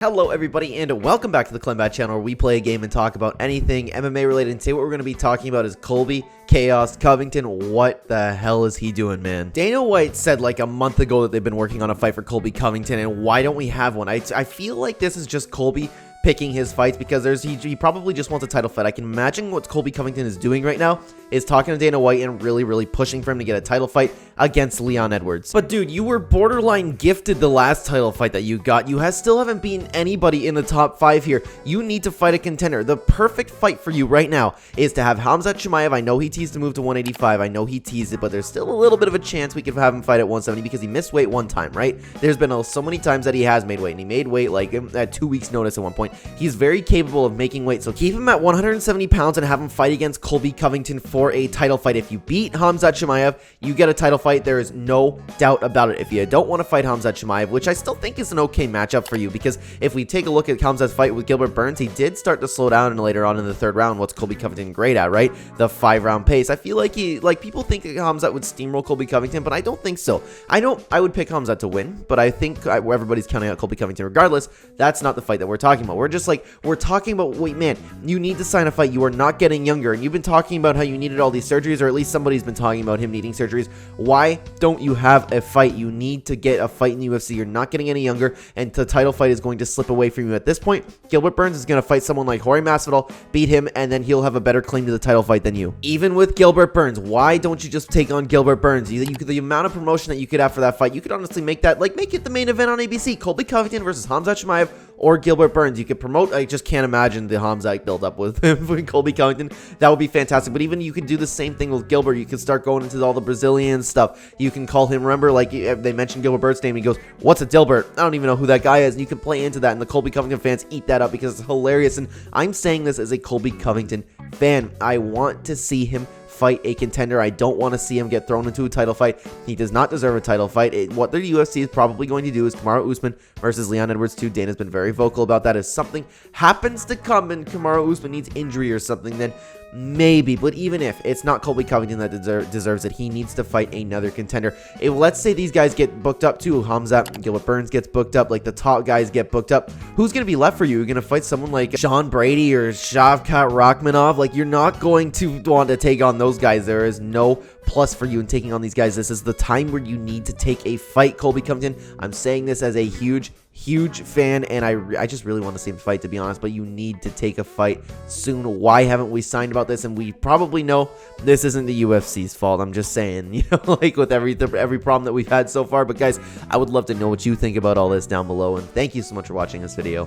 Hello everybody and welcome back to the CLEN channel where we play a game and talk about anything MMA related. And today what we're going to be talking about is Colby Covington. What the hell is he doing, man? Dana White said like a month ago that they've been working on a fight for Colby Covington, and why don't we have one? I feel like this is just Colby picking his fights because he probably just wants a title fight. I can imagine what Colby Covington is doing right now is talking to Dana White and really pushing for him to get a title fight against Leon Edwards. But dude, you were borderline gifted the last title fight that you got. You still haven't beaten anybody in the top 5 here. You need to fight a contender. The perfect fight for you right now is to have Khamzat Chimaev. I know he teased to move to 185. I know he teased it, but there's still a little bit of a chance we could have him fight at 170 because he missed weight one time, right? There's been so many times that he has made weight, and he made weight like at 2 weeks notice at one point. He's very capable of making weight, so keep him at 170 pounds and have him fight against Colby Covington for a title fight. If you beat Khamzat Chimaev, you get a title fight. There is no doubt about it. If you don't want to fight Khamzat Chimaev, which I still think is an okay matchup for you, because if we take a look at Khamzat's fight with Gilbert Burns, he did start to slow down later on in the third round. What's Colby Covington great at, right? The 5-round pace. I feel like people think Khamzat would steamroll Colby Covington, but I don't think so. I would pick Khamzat to win, but I think everybody's counting out Colby Covington regardless. That's not the fight that we're talking about. We're talking about, wait, man, you need to sign a fight. You are not getting younger, and you've been talking about how you needed all these surgeries, or at least somebody's been talking about him needing surgeries. Why don't you have a fight? You need to get a fight in the UFC. You're not getting any younger, and the title fight is going to slip away from you at this point. Gilbert Burns is going to fight someone like Jorge Masvidal, beat him, and then he'll have a better claim to the title fight than you. Even with Gilbert Burns, why don't you just take on Gilbert Burns? The amount of promotion that you could have for that fight, you could honestly make it the main event on ABC. Colby Covington versus Khamzat Chimaev or Gilbert Burns. You could promote. I just can't imagine the Khamzat build up with Colby Covington. That would be fantastic. But even you could do the same thing with Gilbert. You could start going into all the Brazilian stuff. You can call him, remember, like they mentioned Gilbert Burns' name. He goes, "What's a Dilbert?" I don't even know who that guy is. And you can play into that, and the Colby Covington fans eat that up because it's hilarious. And I'm saying this as a Colby Covington fan. I want to see him fight a contender. I don't want to see him get thrown into a title fight. He does not deserve a title fight. What the UFC is probably going to do is Kamaru Usman versus Leon Edwards 2. Dana's been very vocal about that. If something happens to come and Kamaru Usman needs injury or something, then maybe. But even if it's not Colby Covington that deserves it, he needs to fight another contender. If let's say these guys get booked up too, Khamzat, Gilbert Burns gets booked up, like the top guys get booked up, who's going to be left for you? You're going to fight someone like Sean Brady or Shavkat Rakhmonov? Like, you're not going to want to take on those guys. There is no plus for you in taking on these guys. This is the time where you need to take a fight, Colby Covington. I'm saying this as a huge fan, and I just really want to see him fight, to be honest, but you need to take a fight soon. Why haven't we signed about this? And we probably know this isn't the UFC's fault. I'm just saying, like with every problem that we've had so far. But guys, I would love to know what you think about all this down below, and thank you so much for watching this video.